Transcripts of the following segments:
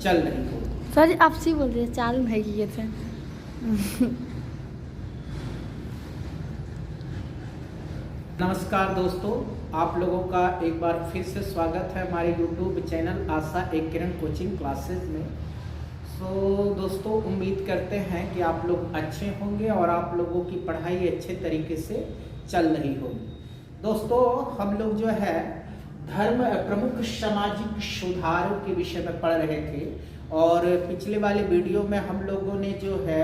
चल रही हो। सर आपसे ही बोल रहे चालू नहीं किए थे। नमस्कार दोस्तों, आप लोगों का एक बार फिर से स्वागत है हमारे YouTube चैनल आशा एक किरण कोचिंग क्लासेस में। दोस्तों, उम्मीद करते हैं कि आप लोग अच्छे होंगे और आप लोगों की पढ़ाई अच्छे तरीके से चल रही होगी। दोस्तों, हम लोग जो है धर्म प्रमुख सामाजिक सुधारों के विषय में पढ़ रहे थे और पिछले वाले वीडियो में हम लोगों ने जो है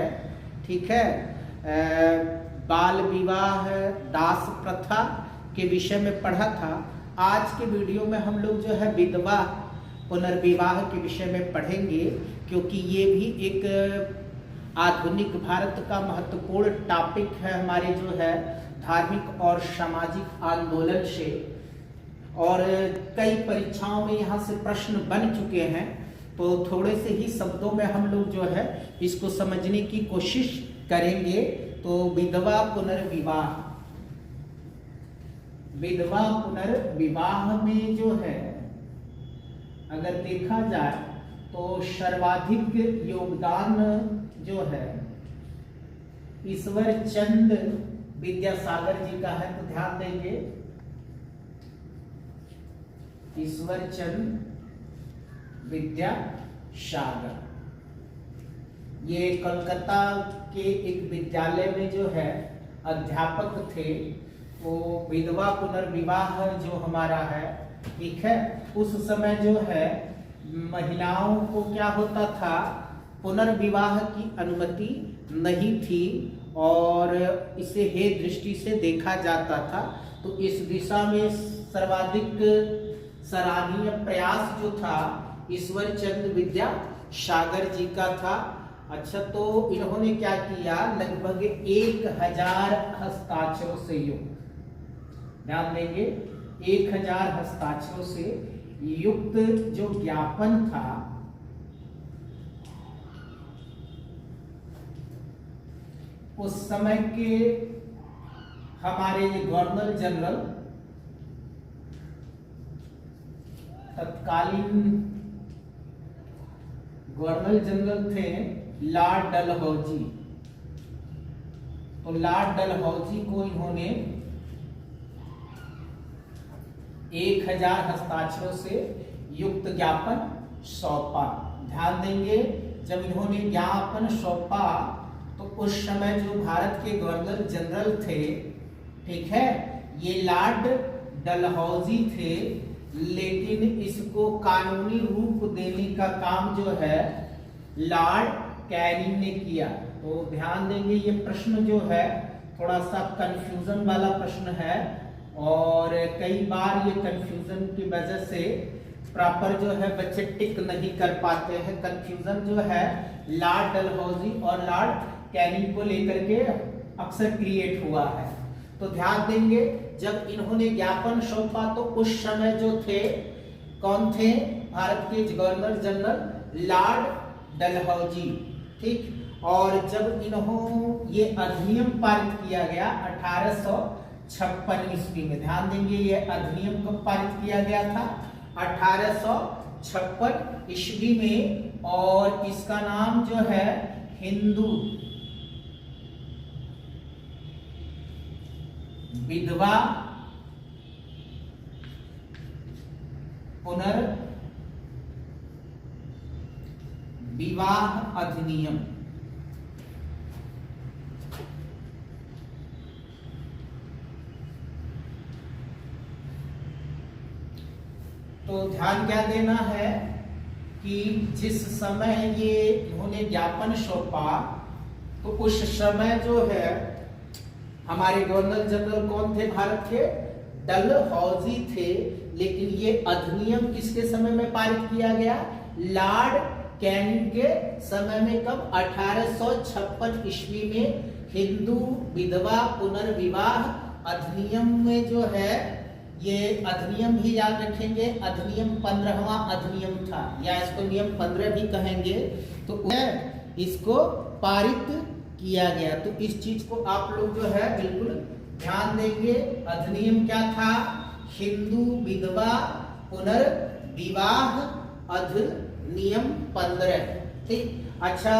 ठीक है बाल विवाह दास प्रथा के विषय में पढ़ा था। आज के वीडियो में हम लोग जो है विधवा पुनर्विवाह के विषय में पढ़ेंगे, क्योंकि ये भी एक आधुनिक भारत का महत्वपूर्ण टॉपिक है हमारे जो है धार्मिक और सामाजिक आंदोलन से, और कई परीक्षाओं में यहाँ से प्रश्न बन चुके हैं। तो थोड़े से ही शब्दों में हम लोग जो है इसको समझने की कोशिश करेंगे। तो विधवा पुनर्विवाह, विधवा पुनर्विवाह में जो है अगर देखा जाए तो सर्वाधिक योगदान जो है ईश्वर चंद विद्यासागर जी का है। तो ध्यान देंगे, ईश्वर चंद विद्यासागर ये कलकत्ता के एक विद्यालय में जो है अध्यापक थे। वो विधवा पुनर्विवाह जो हमारा है ठीक है, उस समय जो है महिलाओं को क्या होता था, पुनर्विवाह की अनुमति नहीं थी और इसे हे दृष्टि से देखा जाता था। तो इस दिशा में सर्वाधिक सराहनीय प्रयास जो था ईश्वर चंद विद्यासागर जी का था। अच्छा, तो इन्होंने क्या किया, लगभग 1000 हस्ताक्षरों से युक्त, ध्यान देंगे 1000 हस्ताक्षरों से युक्त जो ज्ञापन था उस समय के हमारे गवर्नर जनरल, तत्कालीन गवर्नर जनरल थे लॉर्ड डलहौजी। तो लॉर्ड डलहौजी को इन्होंने 1000 हस्ताक्षरों से युक्त ज्ञापन सौंपा। ध्यान देंगे, जब इन्होंने ज्ञापन सौंपा तो उस समय जो भारत के गवर्नर जनरल थे ठीक है, ये लॉर्ड डलहौजी थे, लेकिन इसको कानूनी रूप देने का काम जो है लॉर्ड कैनिंग ने किया। तो ध्यान देंगे, ये प्रश्न जो है थोड़ा सा कंफ्यूजन वाला प्रश्न है और कई बार ये कंफ्यूजन की वजह से प्रॉपर जो है बच्चे टिक नहीं कर पाते हैं। कंफ्यूजन जो है लॉर्ड डलहौजी और लॉर्ड कैनिंग को लेकर के अक्सर क्रिएट हुआ है। तो ध्यान देंगे, जब इन्होंने ज्ञापन सौंपा तो उस समय जो थे कौन थे, भारत के गवर्नर जनरल लॉर्ड डलहौजी ठीक। और जब इन्होंने ये अधिनियम पारित किया गया 1856 ईस्वी में, ध्यान देंगे ये अधिनियम कब पारित किया गया था, 1856 ईस्वी में, और इसका नाम जो है हिंदू विधवा पुनर्विवाह अधिनियम। तो ध्यान क्या देना है कि जिस समय ये इन्होंने ज्ञापन सौंपा तो उस समय जो है हमारे गवर्नर जनरल कौन थे भारत के, डलहौजी थे। लेकिन ये अधिनियम किसके समय में पारित किया गया, लॉर्ड कैनिंग के समय में। कब, 1856 ईस्वी में हिंदू विधवा पुनर्विवाह अधिनियम में जो है, ये अधिनियम भी याद रखेंगे, अधिनियम 15वां अधिनियम था, या इसको नियम 15 भी कहेंगे। तो इसको पारित किया गया। तो इस चीज को आप लोग जो है बिल्कुल ध्यान देंगे। अधिनियम क्या था, हिंदू विधवा पुनर्विवाह अधिनियम 15। ठीक, अच्छा,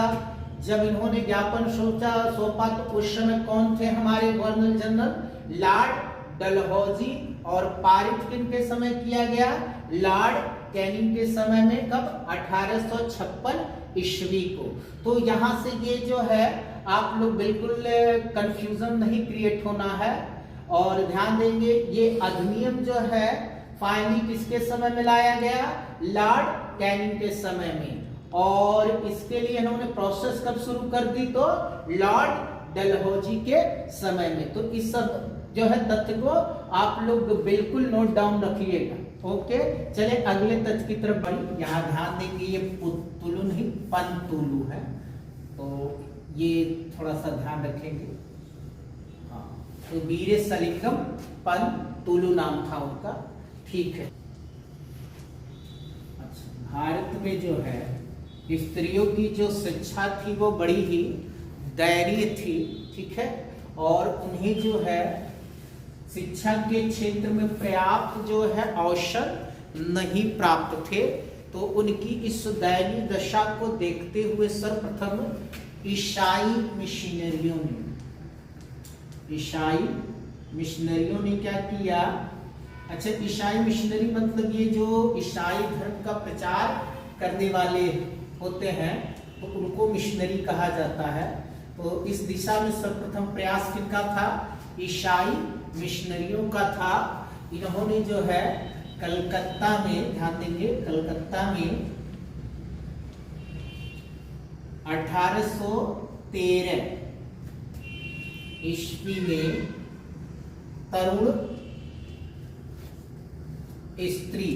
जब इन्होंने ज्ञापन सौंपा तो उस समय कौन थे हमारे गवर्नर जनरल? लॉर्ड डलहौजी। और पारित किनके समय किया गया? लॉर्ड कैनिंग के समय में। कब? 1856 ईस्वी को। तो यहां से ये जो है आप लोग बिल्कुल कंफ्यूजन नहीं क्रिएट होना है, और ध्यान देंगे ये अधिनियम जो है फाइनली किसके समय में लाया गया? लॉर्ड कैनिंग के समय में। और इसके लिए इन्होंने प्रोसेस कब शुरू कर दी? तो लॉर्ड डलहौजी के समय में। तो इस सब जो है तथ्य को आप लोग बिल्कुल नोट डाउन रखिएगा। ओके, चले अगले तथ्य की तरफ बढ़ी। यहाँ ध्यान देंगे ये पुतुलु नहीं पंतुलु है, तो ये थोड़ा सा ध्यान रखेंगे। हाँ, तो वीर सलिंगम पंतुलु नाम था उनका। ठीक है। अच्छा, भारत में जो है स्त्रियों की जो शिक्षा थी वो बड़ी ही दयनीय थी। ठीक है, और उन्हें जो है शिक्षा के क्षेत्र में पर्याप्त जो है अवसर नहीं प्राप्त थे। तो उनकी इस दयनीय दशा को देखते हुए सर्वप्रथम ईसाई मिशनरियों ने क्या किया? अच्छा, ईसाई मिशनरी मतलब ये जो ईसाई धर्म का प्रचार करने वाले होते हैं तो उनको मिशनरी कहा जाता है। तो इस दिशा में सर्वप्रथम प्रयास किनका था? ईसाई मिशनरियों का था। इन्होंने जो है कलकत्ता में, ध्यान देंगे, कलकत्ता में 1813 ईस्वी में तरुण स्त्री,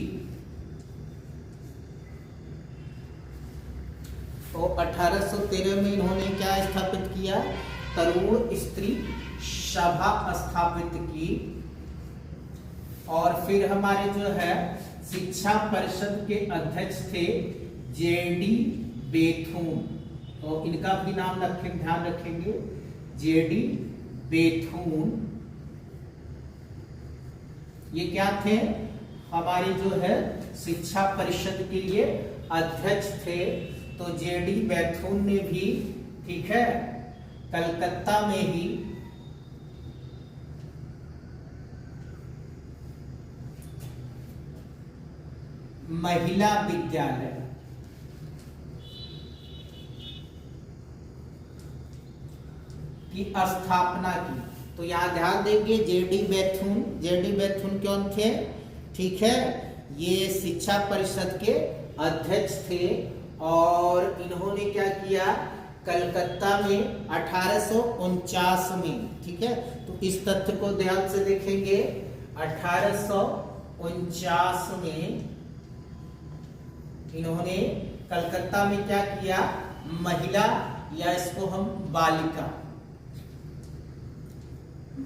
तो 1813 में इन्होंने क्या स्थापित किया? तरुण स्त्री सभा स्थापित की। और फिर हमारे जो है शिक्षा परिषद के अध्यक्ष थे जेडी बेथून, तो इनका भी नाम रखें, ध्यान रखेंगे, जेडी बेथून। ये क्या थे? हमारे जो है शिक्षा परिषद के लिए अध्यक्ष थे। तो जेडी बेथून ने भी, ठीक है, कलकत्ता में ही महिला विद्यालय की स्थापना की। तो यहां ध्यान देंगे जेडी बेथून कौन थे? ठीक है, ये शिक्षा परिषद के अध्यक्ष थे। और इन्होंने क्या किया? कलकत्ता में 1849 में, ठीक है, तो इस तथ्य को ध्यान से देखेंगे। 1849 में इन्होंने कलकत्ता में क्या किया? महिला, या इसको हम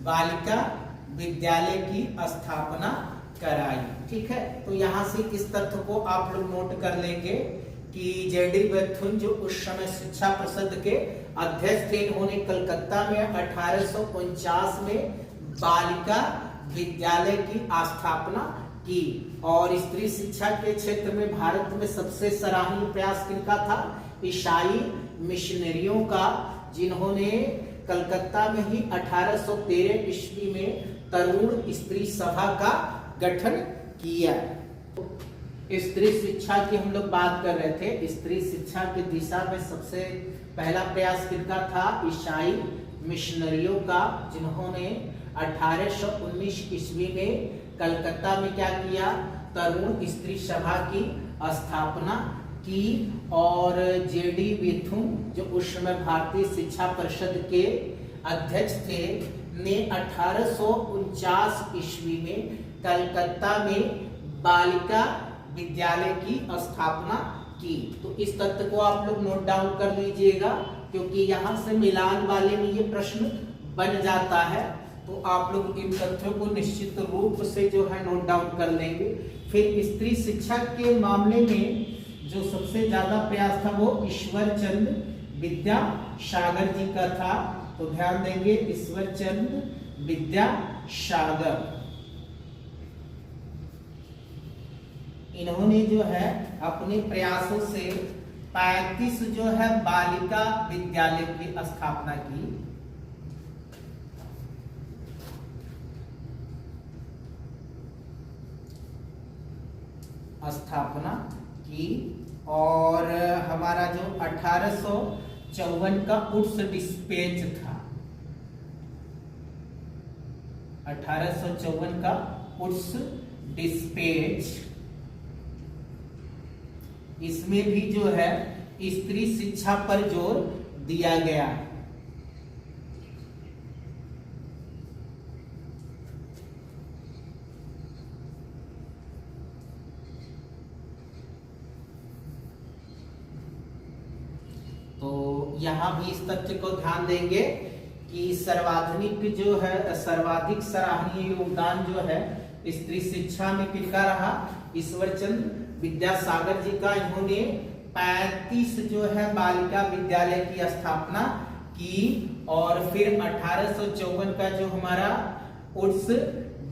बालिका विद्यालय की स्थापना कराई। ठीक है, तो यहां से इस तथ्य को आप लोग नोट कर लेंगे कि जेडी बेथून जो उस समय शिक्षा परिषद के अध्यक्ष थे, इन्होंने कलकत्ता में 1849 में बालिका विद्यालय की स्थापना की। और स्त्री शिक्षा के क्षेत्र में भारत में सबसे सराहनीय प्रयास किनका था? ईसाई मिशनरियों का, जिन्होंने कलकत्ता में ही 1813 ईस्वी में तरुण स्त्री सभा का गठन किया। स्त्री शिक्षा की हम लोग बात कर रहे थे। स्त्री शिक्षा की दिशा में सबसे पहला प्रयास किनका था? ईसाई मिशनरियों का, जिन्होंने 1819 ईस्वी में कलकत्ता में क्या किया? तरुण स्त्री सभा की स्थापना की। और जेडी बेथून जो उस समय भारतीय शिक्षा परिषद के अध्यक्ष थे, ने 1849 ईस्वी में कलकत्ता में बालिका विद्यालय की स्थापना की। तो इस तथ्य को आप लोग नोट डाउन कर लीजिएगा, क्योंकि यहां से मिलान वाले में ये प्रश्न बन जाता है। तो आप लोग इन तथ्यों को निश्चित रूप से जो है नोट डाउन कर लेंगे। फिर स्त्री शिक्षा के मामले में जो सबसे ज्यादा प्रयास था वो ईश्वरचंद विद्यासागर जी का था। तो ध्यान देंगे, ईश्वरचंद विद्यासागर, इन्होंने जो है अपने प्रयासों से 35 जो है बालिका विद्यालय की स्थापना की। और हमारा जो 1854 का उड्स डिस्पैच था, 1854 का उड्स डिस्पैच, इसमें भी जो है स्त्री शिक्षा पर जोर दिया गया। तो यहां भी इस तथ्य को ध्यान देंगे कि सर्वाधिक सराहनीय योगदान जो है स्त्री शिक्षा में किसका रहा? ईश्वरचंद्र विद्यासागर जी का। इन्होंने 35 जो है बालिका विद्यालय की स्थापना की और फिर 1854 का जो हमारा उड्स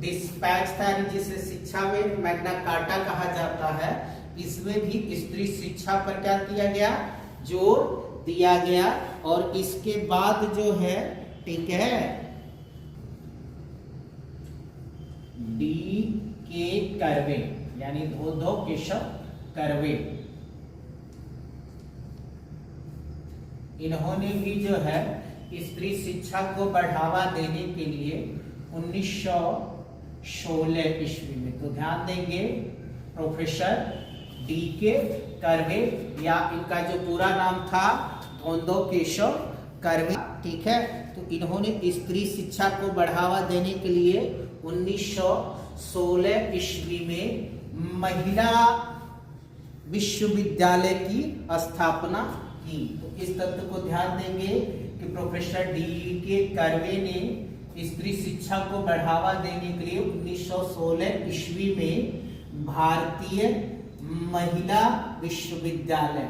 डिस्पैच था, जिसे शिक्षा में मैग्ना कार्टा कहा जाता है, इसमें भी स्त्री शिक्षा पर क्या किया गया? जोर दिया गया। और इसके बाद जो है, ठीक है, डी के कर्वे यानी धोधो केशव कर्वे, इन्होंने भी जो है स्त्री शिक्षा को बढ़ावा देने के लिए 1916 ईस्वी में, तो ध्यान देंगे, प्रोफेसर डी के कर्वे, या इनका जो पूरा नाम था धोधो केशव कर्वे, ठीक है। तो इन्होंने स्त्री शिक्षा को बढ़ावा देने के लिए 1916 ईस्वी में महिला विश्वविद्यालय की स्थापना की। तो इस तथ्य को ध्यान देंगे कि प्रोफेसर डी के कर्वे ने स्त्री शिक्षा को बढ़ावा देने के लिए 1916 ईस्वी में भारतीय महिला विश्वविद्यालय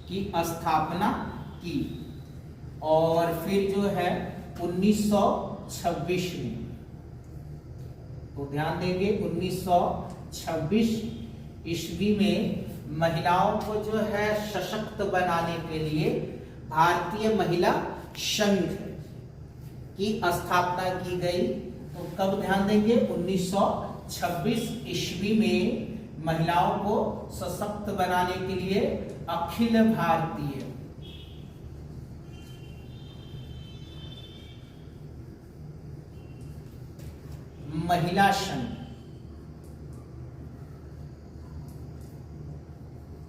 की स्थापना की। और फिर जो है 1926 में, तो ध्यान देंगे 1926 ईस्वी में महिलाओं को जो है सशक्त बनाने के लिए भारतीय महिला संघ की स्थापना की गई। तो कब ध्यान देंगे? 1926 ईस्वी में महिलाओं को सशक्त बनाने के लिए अखिल भारतीय महिला संघ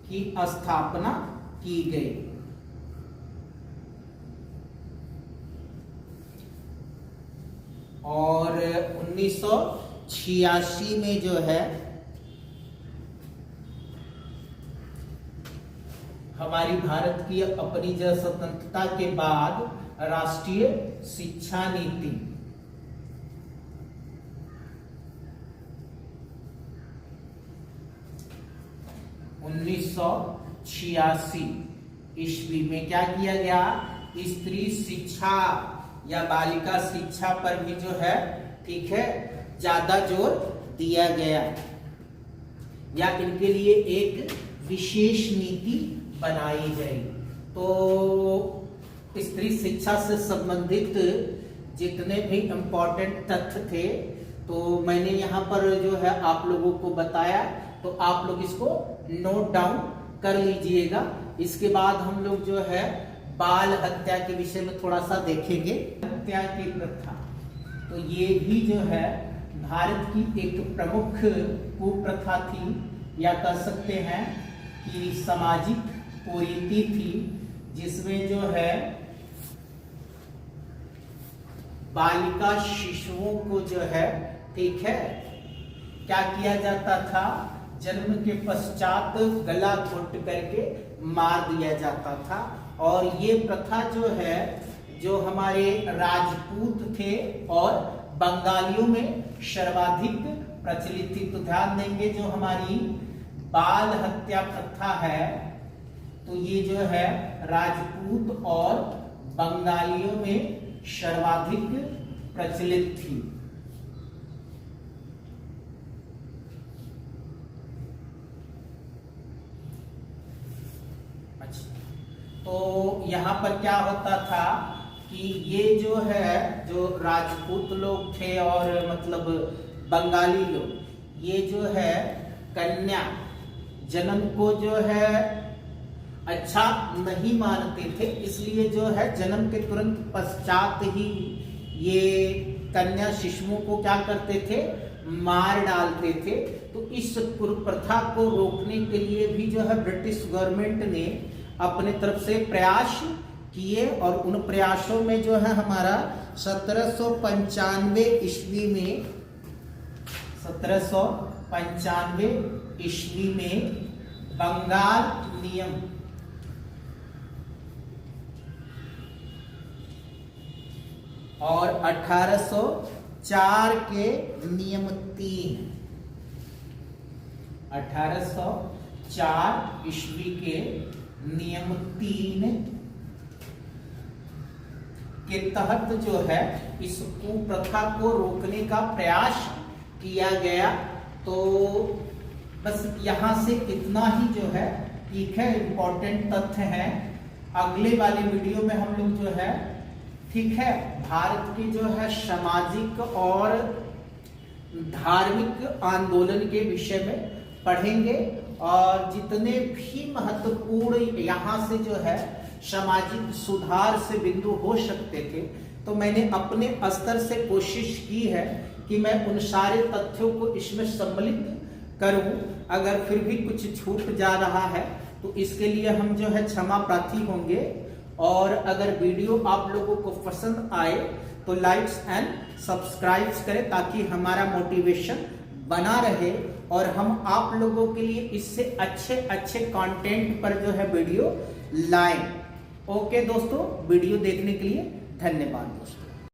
की स्थापना की गई। और 1986 में जो है हमारी भारत की अपनी जो स्वतंत्रता के बाद राष्ट्रीय शिक्षा नीति 1986 ईस्वी में क्या किया गया? स्त्री शिक्षा या बालिका शिक्षा पर भी जो है, ठीक है, ज्यादा जोर दिया गया, या इनके लिए एक विशेष नीति बनाई गई। तो स्त्री शिक्षा से संबंधित जितने भी इम्पोर्टेंट तथ्य थे, तो मैंने यहाँ पर जो है आप लोगों को बताया, तो आप लोग इसको नोट डाउन कर लीजिएगा। इसके बाद हम लोग जो है बाल हत्या के विषय में थोड़ा सा देखेंगे। हत्या की प्रथा, तो ये भी जो है भारत की एक प्रमुख कुप्रथा थी, या कह सकते हैं कि सामाजिक कुरीति थी, जिसमें जो है बालिका शिशुओं को जो है, ठीक है, क्या किया जाता था? जन्म के पश्चात गला घोट करके मार दिया जाता था। और ये प्रथा जो है, जो हमारे राजपूत थे और बंगालियों में सर्वाधिक प्रचलित थी। तो ध्यान देंगे, जो हमारी बाल हत्या प्रथा है, तो ये जो है राजपूत और बंगालियों में सर्वाधिक प्रचलित थी। तो यहाँ पर क्या होता था कि ये जो है, जो राजपूत लोग थे और मतलब बंगाली लोग, ये जो है कन्या जन्म को जो है अच्छा नहीं मानते थे, इसलिए जो है जन्म के तुरंत पश्चात ही ये कन्या शिशुओं को क्या करते थे, मार डालते थे। तो इस कुप्रथा को रोकने के लिए भी जो है ब्रिटिश गवर्नमेंट ने अपने तरफ से प्रयास किए, और उन प्रयासों में जो है हमारा 1795 ईस्वी में 1795 ईस्वी में बंगाल नियम और 1804 के नियम 3, 1804 ईस्वी के नियम 3 के तहत जो है इस कुप्रथा को रोकने का प्रयास किया गया। तो बस यहाँ से इतना ही जो है, ठीक है, इम्पोर्टेंट तथ्य है। अगले वाले वीडियो में हम लोग जो है, ठीक है, भारत के जो है सामाजिक और धार्मिक आंदोलन के विषय में पढ़ेंगे, और जितने भी महत्वपूर्ण यहाँ से जो है सामाजिक सुधार से बिंदु हो सकते थे, तो मैंने अपने स्तर से कोशिश की है कि मैं उन सारे तथ्यों को इसमें सम्मिलित करूं। अगर फिर भी कुछ छूट जा रहा है तो इसके लिए हम जो है क्षमा प्रार्थी होंगे। और अगर वीडियो आप लोगों को पसंद आए तो लाइक्स एंड सब्सक्राइब्स करें, ताकि हमारा मोटिवेशन बना रहे और हम आप लोगों के लिए इससे अच्छे अच्छे कंटेंट पर जो है वीडियो लाएं। ओके दोस्तों, वीडियो देखने के लिए धन्यवाद दोस्तों।